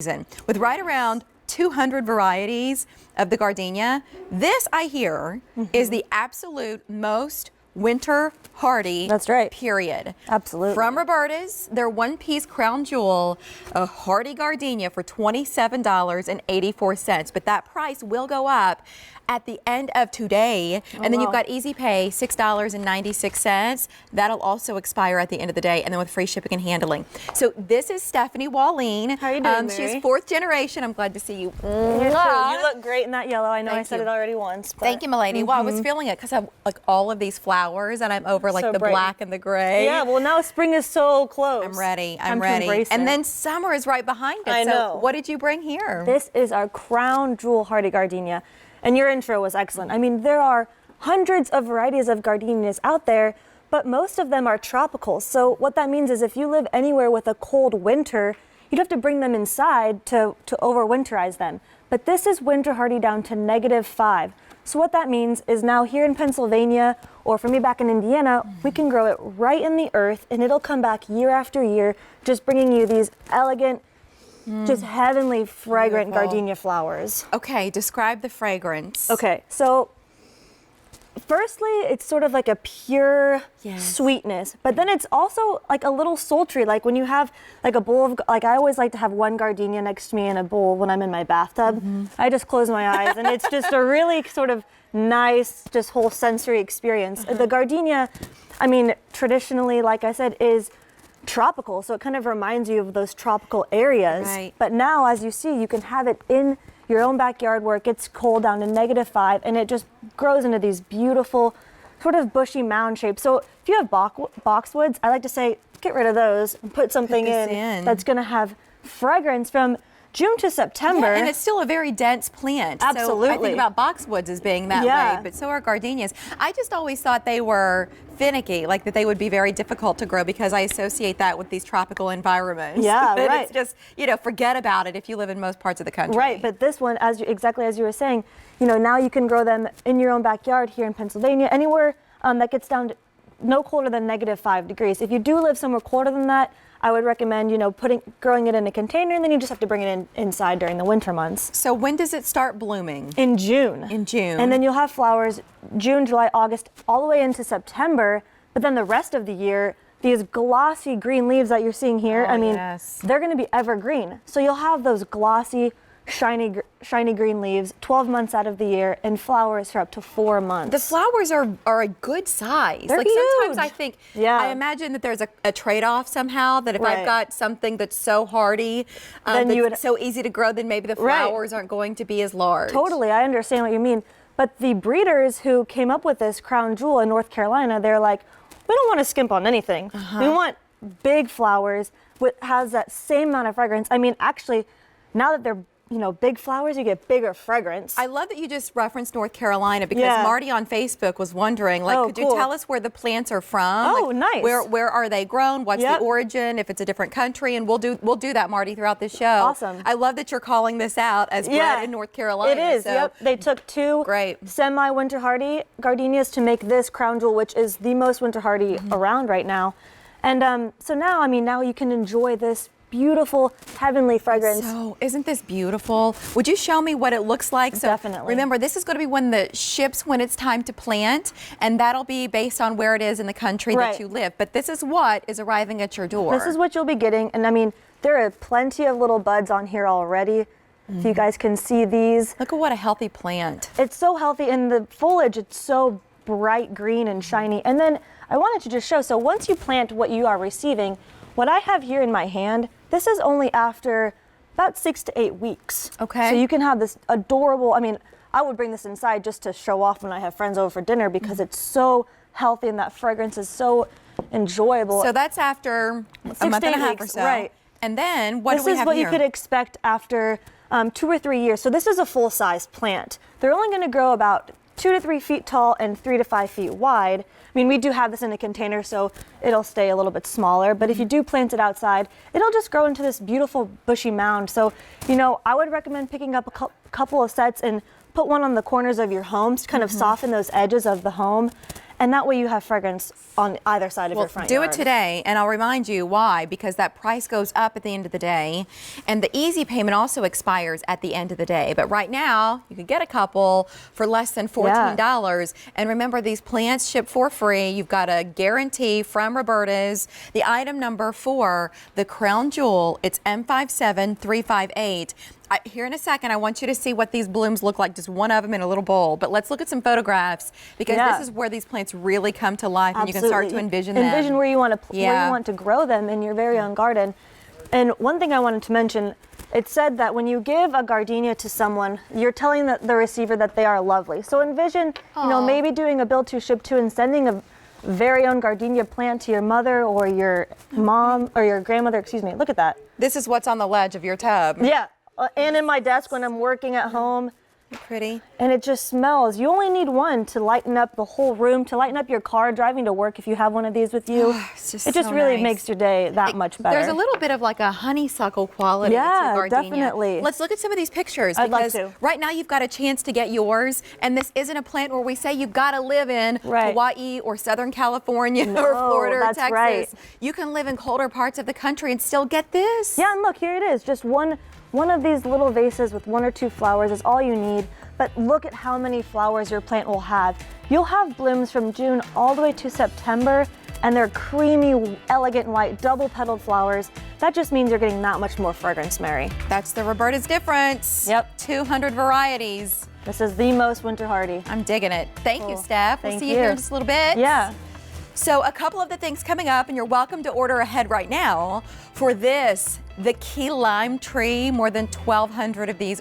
With right around 200 varieties of the gardenia, this I hear is the absolute most winter hardy. That's right. Period. Absolutely. From Roberta's, their one-piece crown jewel, a hardy gardenia for $27.84. But that price will go up at the end of today. And then you've got easy pay, $6.96. That'll also expire at the end of the day, and then with free shipping and handling. So this is Stephanie Walline. How are you doing, Mary? She's fourth generation. I'm glad to see you. You look great in that yellow. I know I said it already once. But Thank you, milady. Well, I was feeling it because I'm like all of these flowers, and I'm over like So the bright. black and the gray. Yeah, well now spring is so close. I'm ready. Time I'm to ready. embrace And it. then summer is right behind it. I so know. what did you bring here? This is our crown jewel hardy gardenia. And your intro was excellent. I mean, there are hundreds of varieties of gardenias out there, but most of them are tropical. So what that means is if you live anywhere with a cold winter, you'd have to bring them inside to overwinterize them. But this is winter hardy down to -5. So what that means is now here in Pennsylvania, or for me back in Indiana, we can grow it right in the earth and it'll come back year after year, just bringing you these elegant, just heavenly fragrant gardenia flowers. Okay, describe the fragrance. Okay, so firstly, it's sort of like a pure Yes. sweetness, but then it's also like a little sultry. Like when you have like a bowl of, like I always like to have one gardenia next to me in a bowl when I'm in my bathtub. I just close my eyes and it's just a really sort of nice, just whole sensory experience. The gardenia, I mean, traditionally, like I said, is tropical, so it kind of reminds you of those tropical areas. Right. But now, as you see, you can have it in your own backyard where it gets cold down to -5, and it just grows into these beautiful sort of bushy mound shapes. So if you have boxwoods, I like to say get rid of those and put something in. that's going to have fragrance from June to September. Yeah, and it's still a very dense plant. So I Absolutely. think about boxwoods as being that Yeah. way, but so are gardenias. I just always thought they were finicky, like that they would be very difficult to grow because I associate that with these tropical environments. Yeah, But right. It's just, forget about it if you live in most parts of the country. Right, but this one, exactly as you were saying, now you can grow them in your own backyard here in Pennsylvania, anywhere that gets down to no colder than -5 degrees. If you do live somewhere colder than that, I would recommend, growing it in a container, and then you just have to bring it inside during the winter months. So when does it start blooming? In June. In June. And then you'll have flowers June, July, August, all the way into September. But then the rest of the year, these glossy green leaves that you're seeing here, yes. they're going to be evergreen. So you'll have those glossy, shiny green leaves 12 months out of the year and flowers for up to 4 months. The flowers are a good size. They're like sometimes huge. I think, Yeah. I imagine that there's a trade-off somehow, that if I've Right. got something that's so hardy, Then you would- so easy to grow, then maybe the Right. flowers aren't going to be as large. Totally, I understand what you mean. But the breeders who came up with this crown jewel in North Carolina, they're like, we don't want to skimp on anything. We want big flowers, which has that same amount of fragrance. I mean, actually, now that they're big flowers, you get bigger fragrance. I love that you just referenced North Carolina because Yeah. Marty on Facebook was wondering, like, Oh, could you cool. tell us where the plants are from? Oh, Like, nice. Where are they grown? What's Yep. the origin? If it's a different country, and we'll do that, Marty, throughout this show. Awesome. I love that you're calling this out as bred in North Carolina. It is. So. Yep. They took two Great. semi-winter hardy gardenias to make this crown jewel, which is the most winter hardy around right now. And so now, now you can enjoy this beautiful heavenly fragrance. So, isn't this beautiful? Would you show me what it looks like? So, Definitely. remember, this is going to be when the ships when it's time to plant, and that'll be based on where it is in the country Right. that you live. But this is what is arriving at your door. This is what you'll be getting. And there are plenty of little buds on here already. If you guys can see these. Look at what a healthy plant. It's so healthy, and the foliage, it's so bright green and shiny. And then I wanted to just show, so once you plant what you are receiving, what I have here in my hand, this is only after about 6 to 8 weeks. Okay. So you can have this adorable, I would bring this inside just to show off when I have friends over for dinner because it's so healthy and that fragrance is so enjoyable. So that's after a 6 month to and a 8 half weeks, or so. right. And then what This do we is have what here? you could expect after 2 or 3 years. So this is a full-size plant. They're only going to grow about 2 to 3 feet tall and 3 to 5 feet wide. We do have this in a container, so it'll stay a little bit smaller. But if you do plant it outside, it'll just grow into this beautiful bushy mound. So, I would recommend picking up a couple of sets and put one on the corners of your homes to kind of soften those edges of the home. And that way you have fragrance on either side of your front do yard. it today, and I'll remind you why, because that price goes up at the end of the day, and the easy payment also expires at the end of the day. But right now, you can get a couple for less than $14. And remember, these plants ship for free. You've got a guarantee from Roberta's. The item number 4, the crown jewel, it's M57358. Here in a second, I want you to see what these blooms look like, just one of them in a little bowl. But let's look at some photographs, because this is where these plants really come to life, and you can start to envision them. Envision where you want to grow them in your very own garden. And one thing I wanted to mention, it said that when you give a gardenia to someone, you're telling the receiver that they are lovely. So envision, maybe doing a build to ship to and sending a very own gardenia plant to your mother or your mom or your grandmother. Excuse me. Look at that. This is what's on the ledge of your tub. Yeah. And in my desk when I'm working at home. Pretty. And it just smells. You only need one to lighten up the whole room, to lighten up your car driving to work if you have one of these with you. It just really makes your day that much better. There's a little bit of like a honeysuckle quality to Gardenia. Definitely. Let's look at some of these pictures. I'd love because to. right now you've got a chance to get yours, and this isn't a plant where we say you've got to live in Hawaii or Southern California or Florida or Texas. Right. You can live in colder parts of the country and still get this. Yeah, and look, here it is. Just one of these little vases with 1 or 2 flowers is all you need. But look at how many flowers your plant will have. You'll have blooms from June all the way to September, and they're creamy, elegant white, double-petaled flowers. That just means you're getting that much more fragrance, Mary. That's the Roberta's difference. Yep. 200 varieties. This is the most winter hardy. I'm digging it. Thank you, Steph. We'll see you here in just a little bit. Yeah. So a couple of the things coming up, and you're welcome to order ahead right now for this, the key lime tree, more than 1,200 of these